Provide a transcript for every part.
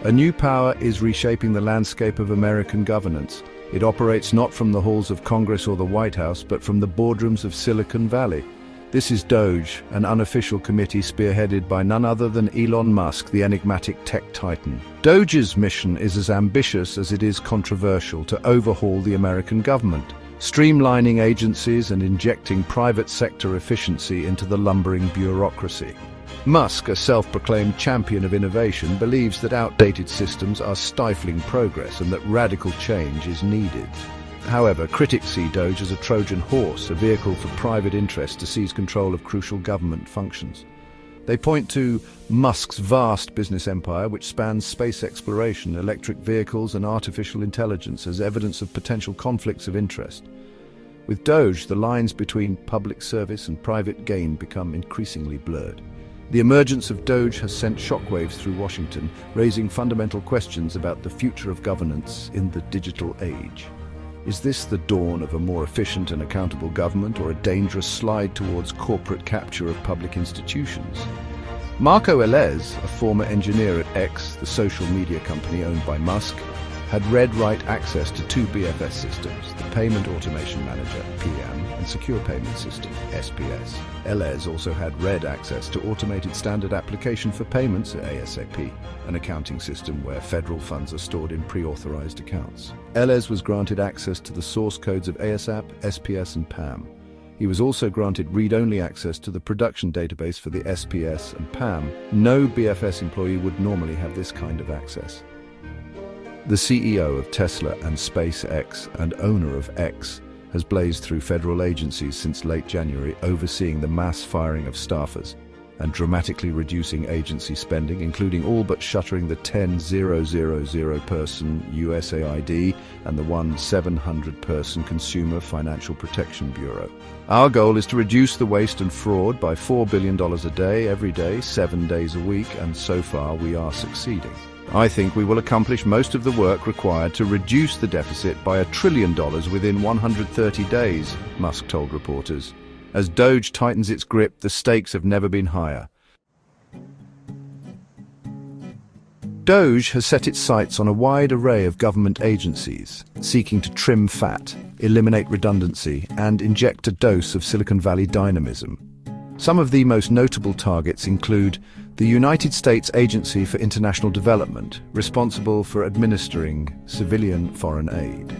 A new power is reshaping the landscape of American governance. It operates not from the halls of Congress or the White House, but from the boardrooms of Silicon Valley. This is DOGE, an unofficial committee spearheaded by none other than Elon Musk, the enigmatic tech titan. DOGE's mission is as ambitious as it is controversial: to overhaul the American government, streamlining agencies and injecting private sector efficiency into the lumbering bureaucracy. Musk, a self-proclaimed champion of innovation, believes that outdated systems are stifling progress and that radical change is needed. However, critics see DOGE as a Trojan horse, a vehicle for private interests to seize control of crucial government functions. They point to Musk's vast business empire, which spans space exploration, electric vehicles, and artificial intelligence, as evidence of potential conflicts of interest. With DOGE, the lines between public service and private gain become increasingly blurred. The emergence of DOGE has sent shockwaves through Washington, raising fundamental questions about the future of governance in the digital age. Is this the dawn of a more efficient and accountable government, or a dangerous slide towards corporate capture of public institutions? Marco Elez, a former engineer at X, the social media company owned by Musk, had read-write access to two BFS systems, the Payment Automation Manager, PM, and Secure Payment System, SPS. Elez also had read access to Automated Standard Application for Payments, ASAP, an accounting system where federal funds are stored in pre-authorized accounts. Elez was granted access to the source codes of ASAP, SPS, and PAM. He was also granted read-only access to the production database for the SPS and PAM. No BFS employee would normally have this kind of access. The CEO of Tesla and SpaceX and owner of X has blazed through federal agencies since late January, overseeing the mass firing of staffers and dramatically reducing agency spending, including all but shuttering the 10,000-person USAID and the 700-person Consumer Financial Protection Bureau. Our goal is to reduce the waste and fraud by $4 billion a day, every day, 7 days a week, and so far we are succeeding. I think we will accomplish most of the work required to reduce the deficit by $1 trillion within 130 days, Musk told reporters. As DOGE tightens its grip, the stakes have never been higher. DOGE has set its sights on a wide array of government agencies, seeking to trim fat, eliminate redundancy, and inject a dose of Silicon Valley dynamism. Some of the most notable targets include the United States Agency for International Development, responsible for administering civilian foreign aid.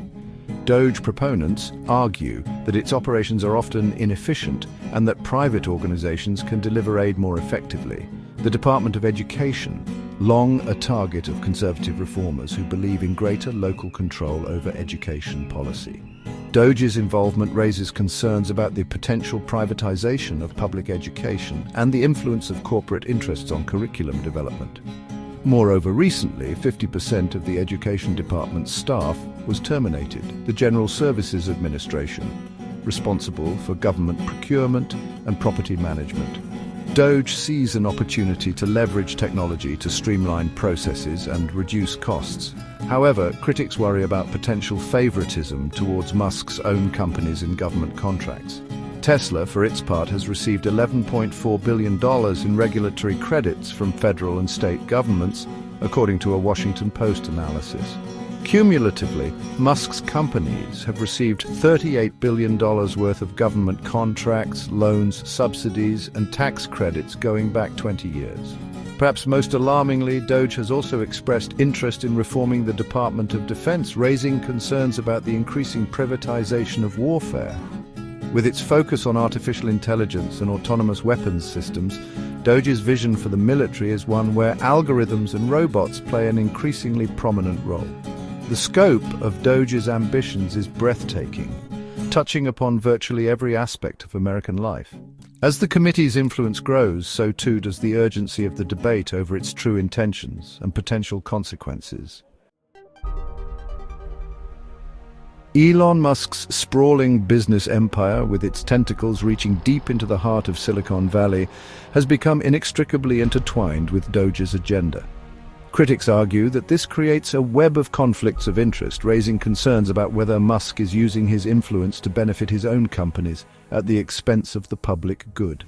DOGE proponents argue that its operations are often inefficient and that private organizations can deliver aid more effectively. The Department of Education, long a target of conservative reformers who believe in greater local control over education policy. DOGE's involvement raises concerns about the potential privatization of public education and the influence of corporate interests on curriculum development. Moreover, recently, 50% of the Education Department's staff was terminated. The General Services Administration, responsible for government procurement and property management. DOGE sees an opportunity to leverage technology to streamline processes and reduce costs. However, critics worry about potential favoritism towards Musk's own companies in government contracts. Tesla, for its part, has received $11.4 billion in regulatory credits from federal and state governments, according to a Washington Post analysis. Cumulatively, Musk's companies have received $38 billion worth of government contracts, loans, subsidies, and tax credits going back 20 years. Perhaps most alarmingly, DOGE has also expressed interest in reforming the Department of Defense, raising concerns about the increasing privatization of warfare. With its focus on artificial intelligence and autonomous weapons systems, DOGE's vision for the military is one where algorithms and robots play an increasingly prominent role. The scope of DOGE's ambitions is breathtaking, touching upon virtually every aspect of American life. As the committee's influence grows, so too does the urgency of the debate over its true intentions and potential consequences. Elon Musk's sprawling business empire, with its tentacles reaching deep into the heart of Silicon Valley, has become inextricably intertwined with DOGE's agenda. Critics argue that this creates a web of conflicts of interest, raising concerns about whether Musk is using his influence to benefit his own companies at the expense of the public good.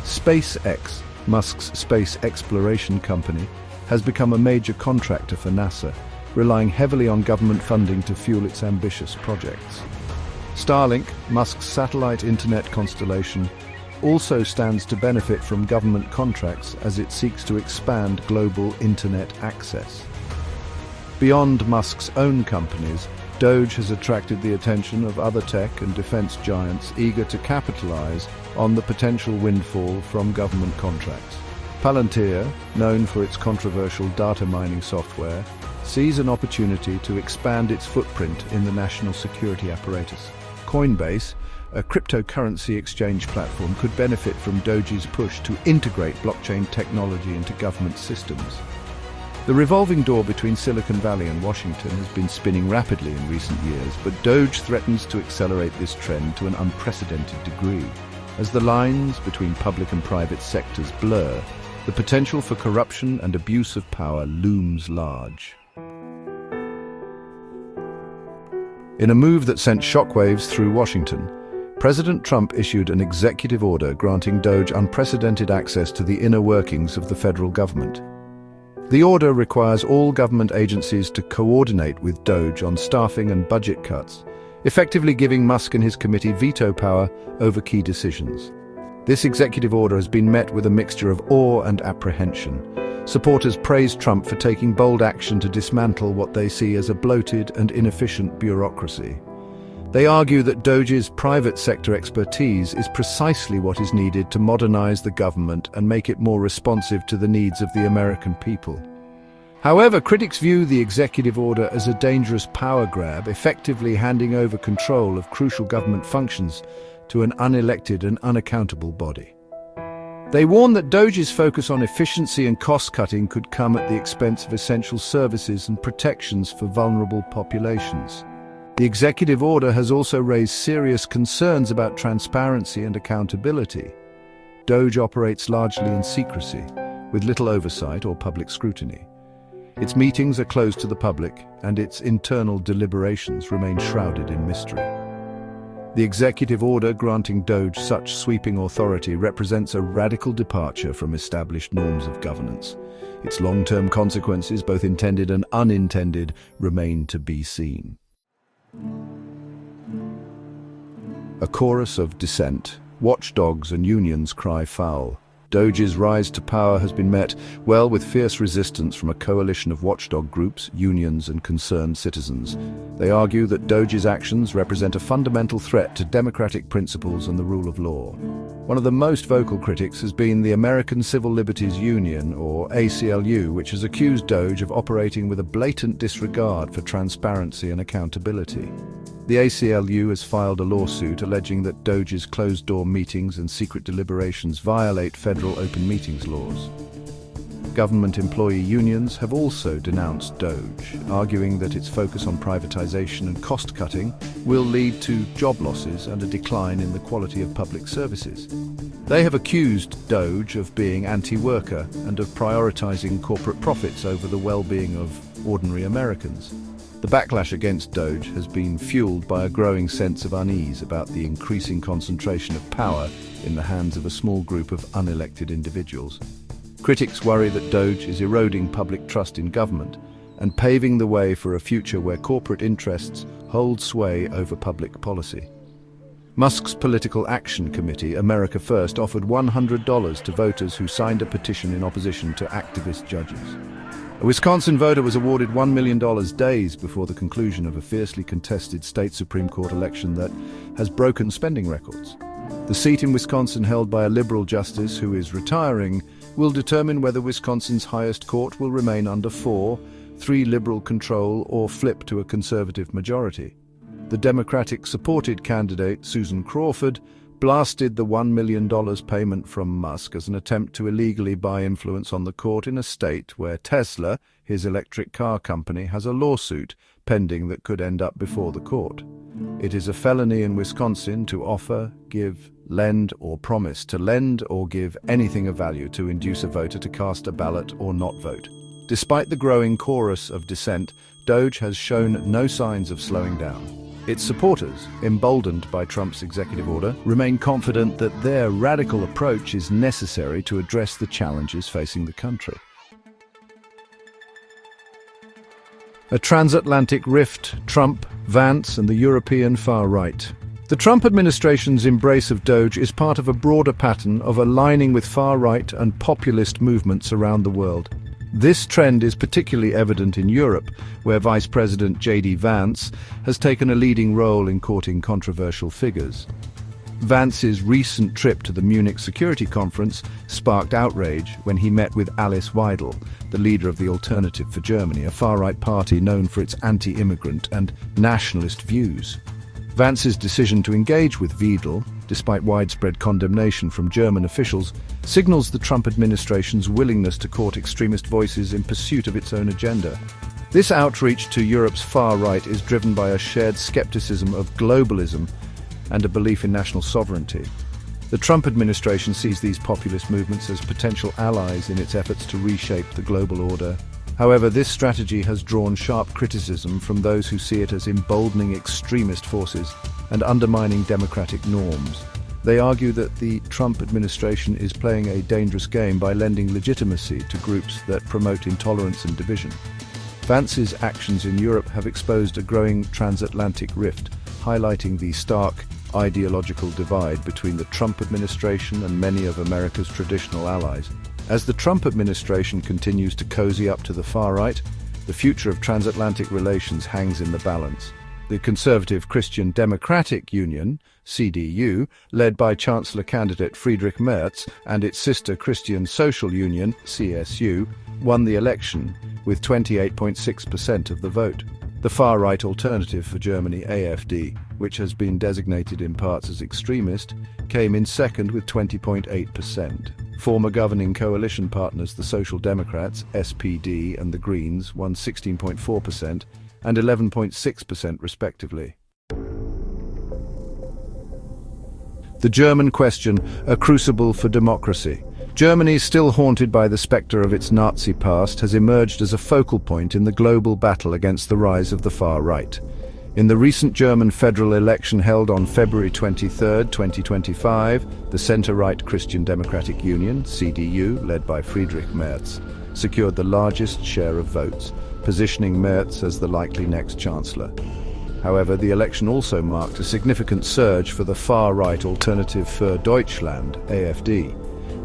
SpaceX, Musk's space exploration company, has become a major contractor for NASA, relying heavily on government funding to fuel its ambitious projects. Starlink, Musk's satellite internet constellation, also stands to benefit from government contracts as it seeks to expand global internet access. Beyond Musk's own companies, Doge has attracted the attention of other tech and defense giants eager to capitalize on the potential windfall from government contracts. Palantir, known for its controversial data mining software, sees an opportunity to expand its footprint in the national security apparatus. Coinbase, a cryptocurrency exchange platform, could benefit from Doge's push to integrate blockchain technology into government systems. The revolving door between Silicon Valley and Washington has been spinning rapidly in recent years, but Doge threatens to accelerate this trend to an unprecedented degree. As the lines between public and private sectors blur, the potential for corruption and abuse of power looms large. In a move that sent shockwaves through Washington, President Trump issued an executive order granting Doge unprecedented access to the inner workings of the federal government. The order requires all government agencies to coordinate with Doge on staffing and budget cuts, effectively giving Musk and his committee veto power over key decisions. This executive order has been met with a mixture of awe and apprehension. Supporters praise Trump for taking bold action to dismantle what they see as a bloated and inefficient bureaucracy. They argue that Doge's private sector expertise is precisely what is needed to modernize the government and make it more responsive to the needs of the American people. However, critics view the executive order as a dangerous power grab, effectively handing over control of crucial government functions to an unelected and unaccountable body. They warn that Doge's focus on efficiency and cost-cutting could come at the expense of essential services and protections for vulnerable populations. The executive order has also raised serious concerns about transparency and accountability. Doge operates largely in secrecy, with little oversight or public scrutiny. Its meetings are closed to the public, and its internal deliberations remain shrouded in mystery. The executive order granting Doge such sweeping authority represents a radical departure from established norms of governance. Its long-term consequences, both intended and unintended, remain to be seen. A chorus of dissent. Watchdogs and unions cry foul. Doge's rise to power has been met, well, with fierce resistance from a coalition of watchdog groups, unions, and concerned citizens. They argue that Doge's actions represent a fundamental threat to democratic principles and the rule of law. One of the most vocal critics has been the American Civil Liberties Union, or ACLU, which has accused Doge of operating with a blatant disregard for transparency and accountability. The ACLU has filed a lawsuit alleging that Doge's closed-door meetings and secret deliberations violate federal open meetings laws. Government employee unions have also denounced Doge, arguing that its focus on privatization and cost-cutting will lead to job losses and a decline in the quality of public services. They have accused Doge of being anti-worker and of prioritizing corporate profits over the well-being of ordinary Americans. The backlash against Doge has been fueled by a growing sense of unease about the increasing concentration of power in the hands of a small group of unelected individuals. Critics worry that Doge is eroding public trust in government and paving the way for a future where corporate interests hold sway over public policy. Musk's Political Action Committee, America First, offered $100 to voters who signed a petition in opposition to activist judges. A Wisconsin voter was awarded $1 million days before the conclusion of a fiercely contested state Supreme Court election that has broken spending records. The seat in Wisconsin, held by a liberal justice who is retiring, will determine whether Wisconsin's highest court will remain under 4-3 liberal control or flip to a conservative majority. The Democratic-supported candidate, Susan Crawford, blasted the $1 million payment from Musk as an attempt to illegally buy influence on the court in a state where Tesla, his electric car company, has a lawsuit pending that could end up before the court. It is a felony in Wisconsin to offer, give, lend, or promise to lend or give anything of value to induce a voter to cast a ballot or not vote. Despite the growing chorus of dissent, Doge has shown no signs of slowing down. Its supporters, emboldened by Trump's executive order, remain confident that their radical approach is necessary to address the challenges facing the country. A transatlantic rift, Trump, Vance, and the European far right. The Trump administration's embrace of Doge is part of a broader pattern of aligning with far-right and populist movements around the world. This trend is particularly evident in Europe, where Vice President J.D. Vance has taken a leading role in courting controversial figures. Vance's recent trip to the Munich Security Conference sparked outrage when he met with Alice Weidel, the leader of the Alternative for Germany, a far-right party known for its anti-immigrant and nationalist views. Vance's decision to engage with Weidel, despite widespread condemnation from German officials, signals the Trump administration's willingness to court extremist voices in pursuit of its own agenda. This outreach to Europe's far right is driven by a shared skepticism of globalism and a belief in national sovereignty. The Trump administration sees these populist movements as potential allies in its efforts to reshape the global order. However, this strategy has drawn sharp criticism from those who see it as emboldening extremist forces and undermining democratic norms. They argue that the Trump administration is playing a dangerous game by lending legitimacy to groups that promote intolerance and division. Vance's actions in Europe have exposed a growing transatlantic rift, highlighting the stark ideological divide between the Trump administration and many of America's traditional allies. As the Trump administration continues to cozy up to the far right, the future of transatlantic relations hangs in the balance. The Conservative Christian Democratic Union, CDU, led by Chancellor candidate Friedrich Merz, and its sister Christian Social Union, CSU, won the election with 28.6% of the vote. The far-right Alternative for Germany, AfD, which has been designated in parts as extremist, came in second with 20.8%. Former governing coalition partners, the Social Democrats, SPD, and the Greens, won 16.4% and 11.6% respectively. The German question, a crucible for democracy. Germany, still haunted by the spectre of its Nazi past, has emerged as a focal point in the global battle against the rise of the far right. In the recent German federal election held on February 23, 2025, the centre-right Christian Democratic Union, CDU, led by Friedrich Merz, secured the largest share of votes, positioning Merz as the likely next chancellor. However, the election also marked a significant surge for the far-right Alternative für Deutschland, AfD,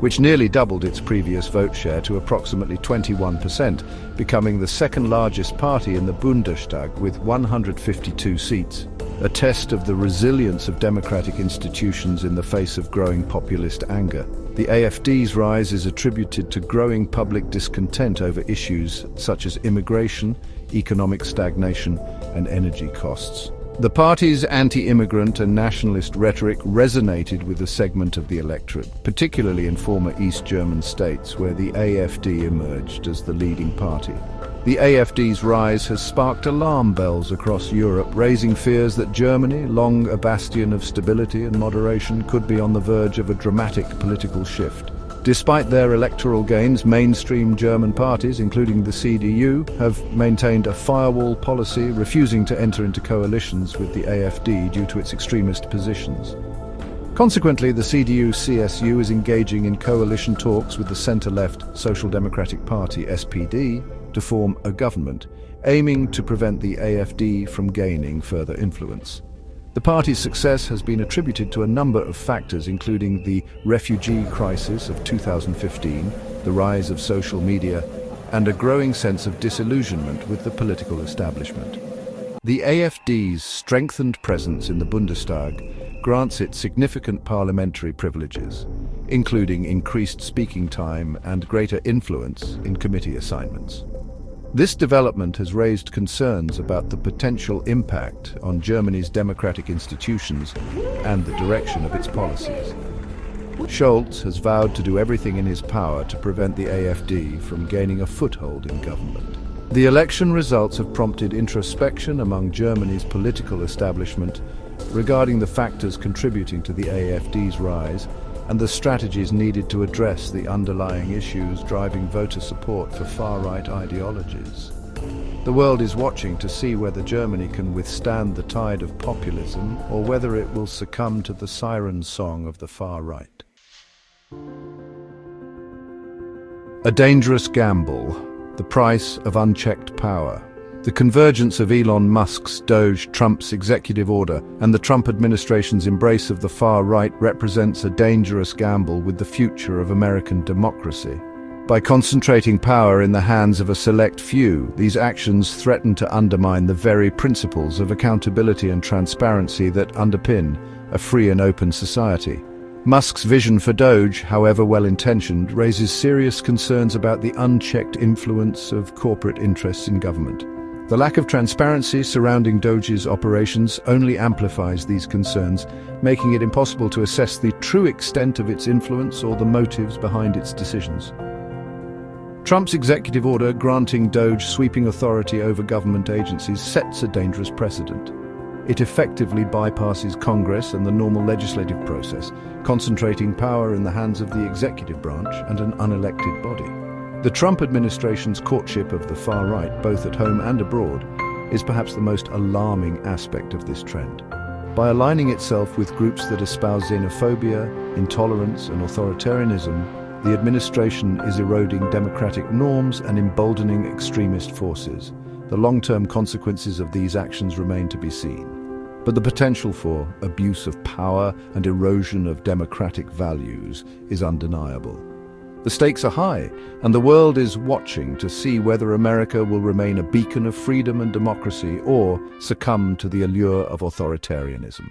which nearly doubled its previous vote share to approximately 21%, becoming the second largest party in the Bundestag with 152 seats. A test of the resilience of democratic institutions in the face of growing populist anger. The AfD's rise is attributed to growing public discontent over issues such as immigration, economic stagnation, and energy costs. The party's anti-immigrant and nationalist rhetoric resonated with a segment of the electorate, particularly in former East German states where the AfD emerged as the leading party. The AfD's rise has sparked alarm bells across Europe, raising fears that Germany, long a bastion of stability and moderation, could be on the verge of a dramatic political shift. Despite their electoral gains, mainstream German parties, including the CDU, have maintained a firewall policy, refusing to enter into coalitions with the AfD due to its extremist positions. Consequently, the CDU-CSU is engaging in coalition talks with the centre-left Social Democratic Party, SPD, to form a government, aiming to prevent the AfD from gaining further influence. The party's success has been attributed to a number of factors, including the refugee crisis of 2015, the rise of social media, and a growing sense of disillusionment with the political establishment. The AfD's strengthened presence in the Bundestag grants it significant parliamentary privileges, including increased speaking time and greater influence in committee assignments. This development has raised concerns about the potential impact on Germany's democratic institutions and the direction of its policies. Scholz has vowed to do everything in his power to prevent the AfD from gaining a foothold in government. The election results have prompted introspection among Germany's political establishment regarding the factors contributing to the AfD's rise and the strategies needed to address the underlying issues driving voter support for far-right ideologies. The world is watching to see whether Germany can withstand the tide of populism or whether it will succumb to the siren song of the far right. A dangerous gamble, the price of unchecked power. The convergence of Elon Musk's Doge, Trump's executive order, and the Trump administration's embrace of the far right represents a dangerous gamble with the future of American democracy. By concentrating power in the hands of a select few, these actions threaten to undermine the very principles of accountability and transparency that underpin a free and open society. Musk's vision for Doge, however well-intentioned, raises serious concerns about the unchecked influence of corporate interests in government. The lack of transparency surrounding Doge's operations only amplifies these concerns, making it impossible to assess the true extent of its influence or the motives behind its decisions. Trump's executive order granting Doge sweeping authority over government agencies sets a dangerous precedent. It effectively bypasses Congress and the normal legislative process, concentrating power in the hands of the executive branch and an unelected body. The Trump administration's courtship of the far right, both at home and abroad, is perhaps the most alarming aspect of this trend. By aligning itself with groups that espouse xenophobia, intolerance, and authoritarianism, the administration is eroding democratic norms and emboldening extremist forces. The long-term consequences of these actions remain to be seen. But the potential for abuse of power and erosion of democratic values is undeniable. The stakes are high, and the world is watching to see whether America will remain a beacon of freedom and democracy or succumb to the allure of authoritarianism.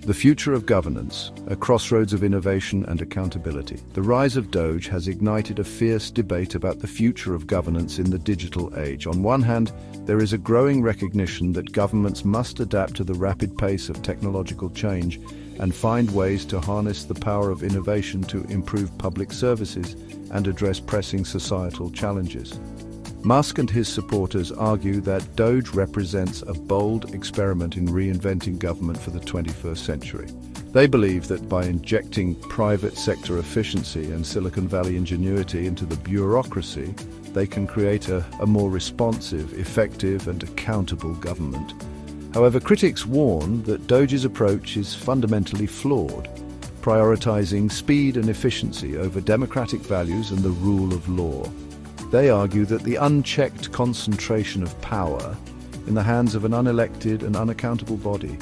The future of governance, a crossroads of innovation and accountability. The rise of Doge has ignited a fierce debate about the future of governance in the digital age. On one hand, there is a growing recognition that governments must adapt to the rapid pace of technological change and find ways to harness the power of innovation to improve public services and address pressing societal challenges. Musk and his supporters argue that Doge represents a bold experiment in reinventing government for the 21st century. They believe that by injecting private sector efficiency and Silicon Valley ingenuity into the bureaucracy, they can create a more responsive, effective, and accountable government. However, critics warn that Doge's approach is fundamentally flawed, prioritizing speed and efficiency over democratic values and the rule of law. They argue that the unchecked concentration of power in the hands of an unelected and unaccountable body,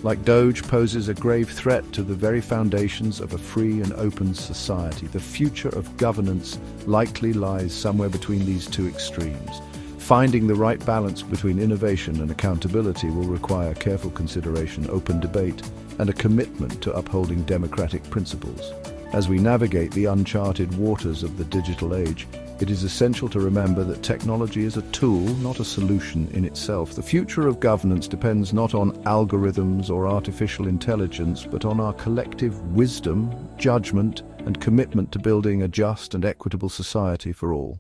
like Doge, poses a grave threat to the very foundations of a free and open society. The future of governance likely lies somewhere between these two extremes. Finding the right balance between innovation and accountability will require careful consideration, open debate, and a commitment to upholding democratic principles. As we navigate the uncharted waters of the digital age, it is essential to remember that technology is a tool, not a solution in itself. The future of governance depends not on algorithms or artificial intelligence, but on our collective wisdom, judgment, and commitment to building a just and equitable society for all.